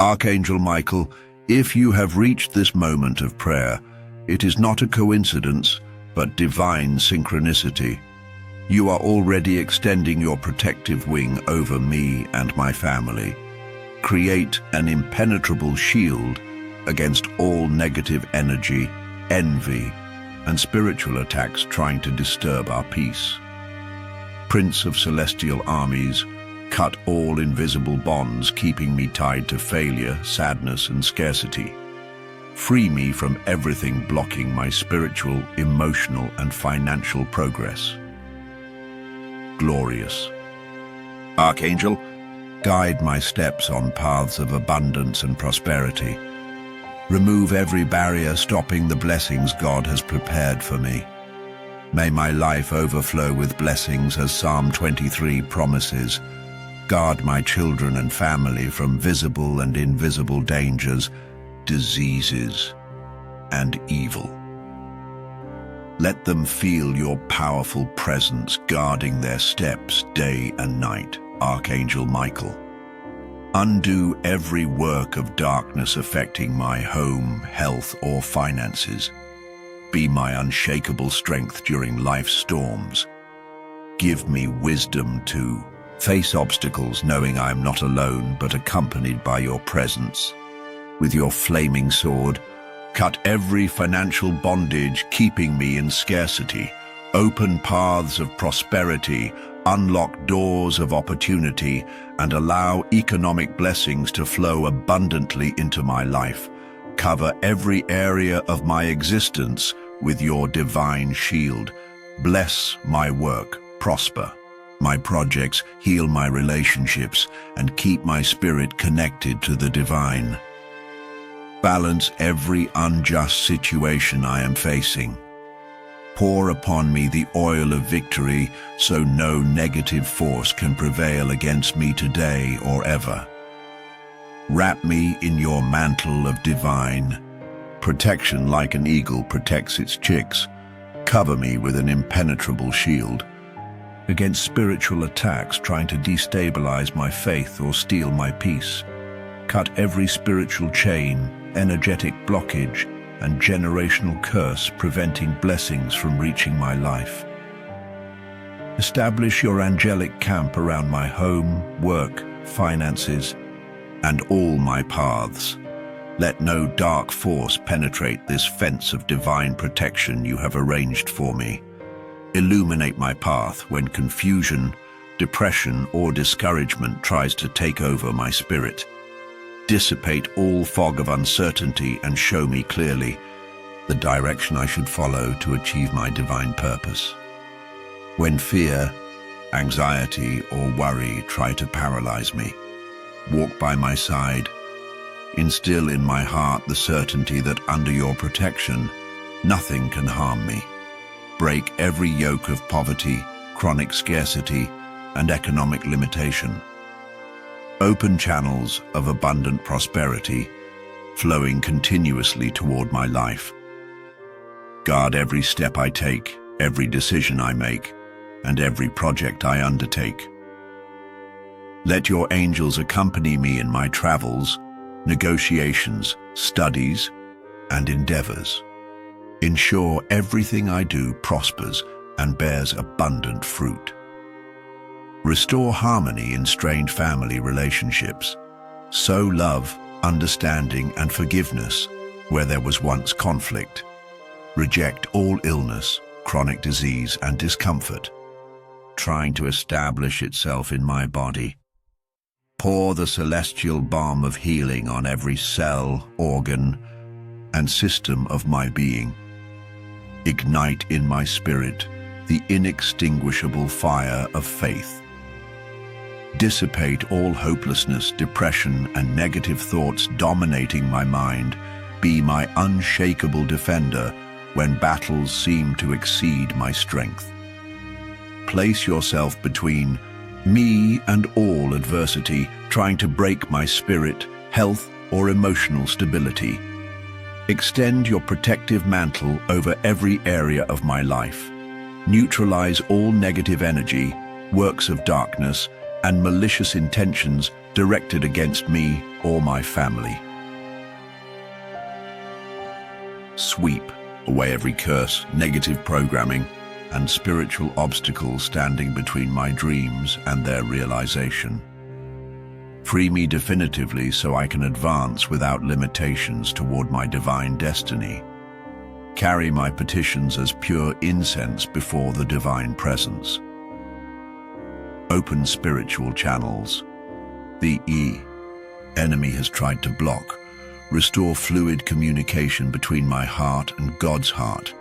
Archangel Michael, if you have reached this moment of prayer, it is not a coincidence, but divine synchronicity. You are already extending your protective wing over me and my family. Create an impenetrable shield against all negative energy, envy, and spiritual attacks trying to disturb our peace. Prince of celestial armies, cut all invisible bonds keeping me tied to failure, sadness, and scarcity. Free me from everything blocking my spiritual, emotional, and financial progress. Glorious. Archangel, guide my steps on paths of abundance and prosperity. Remove every barrier stopping the blessings God has prepared for me. May my life overflow with blessings as Psalm 23 promises. Guard my children and family from visible and invisible dangers, diseases, and evil. Let them feel your powerful presence guarding their steps day and night, Archangel Michael. Undo every work of darkness affecting my home, health, or finances. Be my unshakable strength during life's storms. Give me wisdom to face obstacles knowing I am not alone but accompanied by your presence. With your flaming sword, cut every financial bondage keeping me in scarcity. Open paths of prosperity, unlock doors of opportunity, and allow economic blessings to flow abundantly into my life. Cover every area of my existence with your divine shield. Bless my work, prosper my projects, heal my relationships, and keep my spirit connected to the divine. Balance every unjust situation I am facing. Pour upon me the oil of victory so no negative force can prevail against me today or ever. Wrap me in your mantle of divine protection like an eagle protects its chicks. Cover me with an impenetrable shield against spiritual attacks trying to destabilize my faith or steal my peace. Cut every spiritual chain, energetic blockage, and generational curse preventing blessings from reaching my life. Establish your angelic camp around my home, work, finances, and all my paths. Let no dark force penetrate this fence of divine protection you have arranged for me. Illuminate my path when confusion, depression, or discouragement tries to take over my spirit. Dissipate all fog of uncertainty and show me clearly the direction I should follow to achieve my divine purpose. When fear, anxiety, or worry try to paralyze me, walk by my side. Instill in my heart the certainty that under your protection, nothing can harm me. Break every yoke of poverty, chronic scarcity, and economic limitation. Open channels of abundant prosperity, flowing continuously toward my life. Guard every step I take, every decision I make, and every project I undertake. Let your angels accompany me in my travels, negotiations, studies, and endeavors. Ensure everything I do prospers and bears abundant fruit. Restore harmony in strained family relationships. Sow love, understanding, and forgiveness where there was once conflict. Reject all illness, chronic disease, and discomfort trying to establish itself in my body. Pour the celestial balm of healing on every cell, organ, and system of my being. Ignite in my spirit the inextinguishable fire of faith. Dissipate all hopelessness, depression, and negative thoughts dominating my mind. Be my unshakable defender when battles seem to exceed my strength. Place yourself between me and all adversity, trying to break my spirit, health, or emotional stability. Extend your protective mantle over every area of my life. Neutralize all negative energy, works of darkness, and malicious intentions directed against me or my family. Sweep away every curse, negative programming, and spiritual obstacles standing between my dreams and their realization. Free me definitively so I can advance without limitations toward my divine destiny. Carry my petitions as pure incense before the divine presence. Open spiritual channels. The enemy has tried to block. Restore fluid communication between my heart and God's heart.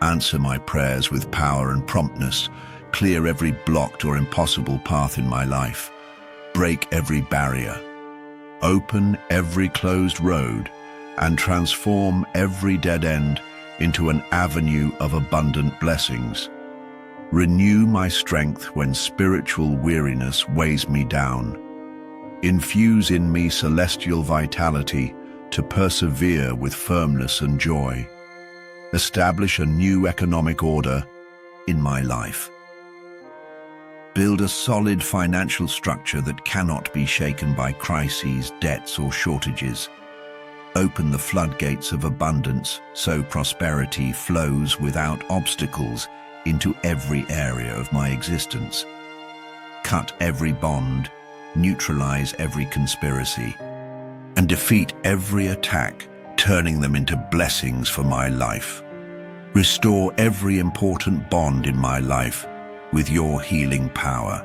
Answer my prayers with power and promptness. Clear every blocked or impossible path in my life. Break every barrier. Open every closed road and transform every dead end into an avenue of abundant blessings. Renew my strength when spiritual weariness weighs me down. Infuse in me celestial vitality to persevere with firmness and joy. Establish a new economic order in my life. Build a solid financial structure that cannot be shaken by crises, debts, or shortages. Open the floodgates of abundance so prosperity flows without obstacles into every area of my existence. Cut every bond, neutralize every conspiracy, and defeat every attack, turning them into blessings for my life. Restore every important bond in my life with your healing power.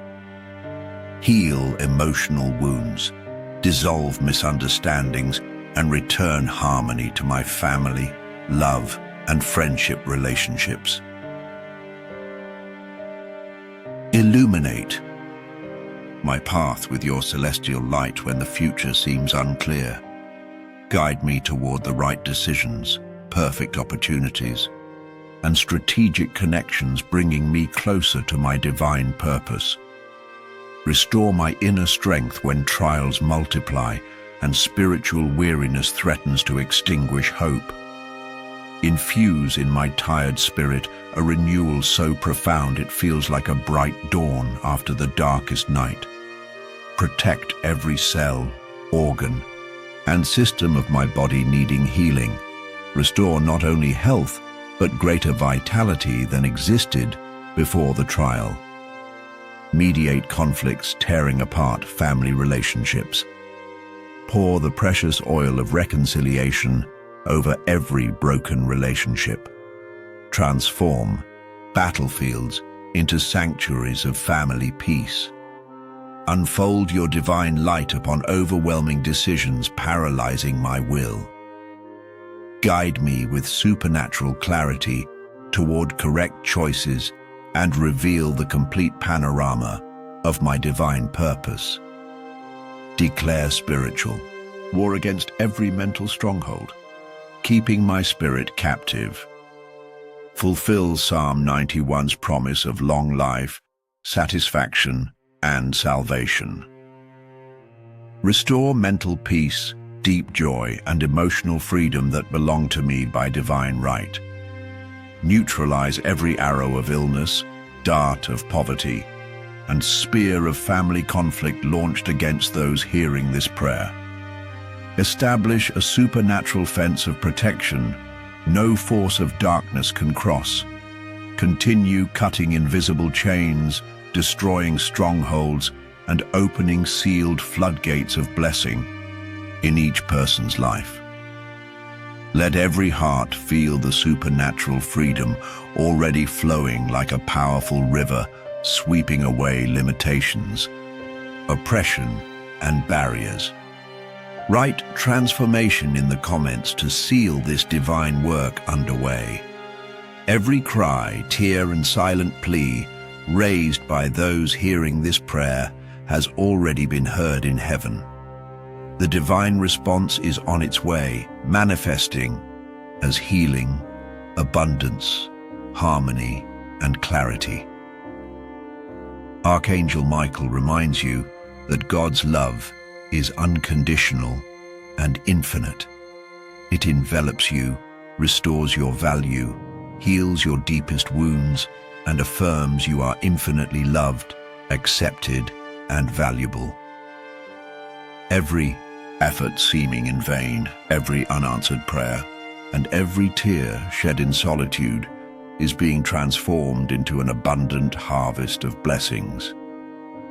Heal emotional wounds, dissolve misunderstandings, and return harmony to my family, love, and friendship relationships. Illuminate my path with your celestial light when the future seems unclear. Guide me toward the right decisions, perfect opportunities, and strategic connections, bringing me closer to my divine purpose. Restore my inner strength when trials multiply and spiritual weariness threatens to extinguish hope. Infuse in my tired spirit a renewal so profound it feels like a bright dawn after the darkest night. Protect every cell, organ, and system of my body needing healing. Restore not only health, but greater vitality than existed before the trial. Mediate conflicts tearing apart family relationships. Pour the precious oil of reconciliation over every broken relationship. Transform battlefields into sanctuaries of family peace. Unfold your divine light upon overwhelming decisions paralyzing my will. Guide me with supernatural clarity toward correct choices and reveal the complete panorama of my divine purpose. Declare spiritual war against every mental stronghold, keeping my spirit captive. Fulfill Psalm 91's promise of long life, satisfaction, and salvation. Restore mental peace, deep joy, and emotional freedom that belong to me by divine right. Neutralize every arrow of illness, dart of poverty, and spear of family conflict launched against those hearing this prayer. Establish a supernatural fence of protection no force of darkness can cross. Continue cutting invisible chains, destroying strongholds, and opening sealed floodgates of blessing in each person's life. Let every heart feel the supernatural freedom already flowing like a powerful river, sweeping away limitations, oppression, and barriers. Write transformation in the comments to seal this divine work underway. Every cry, tear, and silent plea raised by those hearing this prayer has already been heard in heaven. The divine response is on its way, manifesting as healing, abundance, harmony, and clarity. Archangel Michael reminds you that God's love is unconditional and infinite. It envelops you, restores your value, heals your deepest wounds, and affirms you are infinitely loved, accepted, and valuable. Every effort seeming in vain, every unanswered prayer, and every tear shed in solitude is being transformed into an abundant harvest of blessings.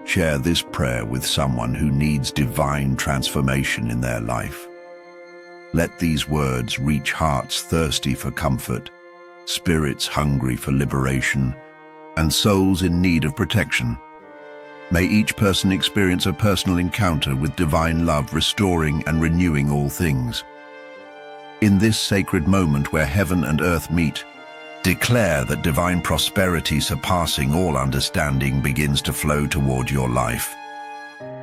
Share this prayer with someone who needs divine transformation in their life. Let these words reach hearts thirsty for comfort, spirits hungry for liberation, and souls in need of protection. May each person experience a personal encounter with divine love, restoring and renewing all things. In this sacred moment where heaven and earth meet, declare that divine prosperity surpassing all understanding begins to flow toward your life.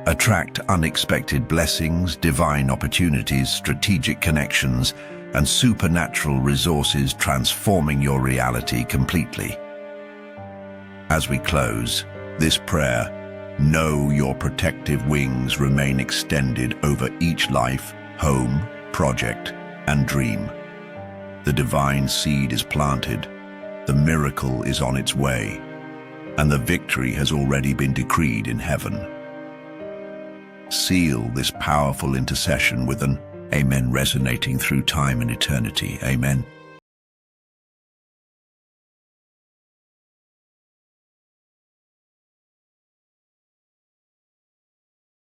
Attract unexpected blessings, divine opportunities, strategic connections, and supernatural resources, transforming your reality completely. As we close this prayer, know your protective wings remain extended over each life, home, project, and dream. The divine seed is planted, the miracle is on its way, and the victory has already been decreed in heaven. Seal this powerful intercession with an Amen resonating through time and eternity. Amen.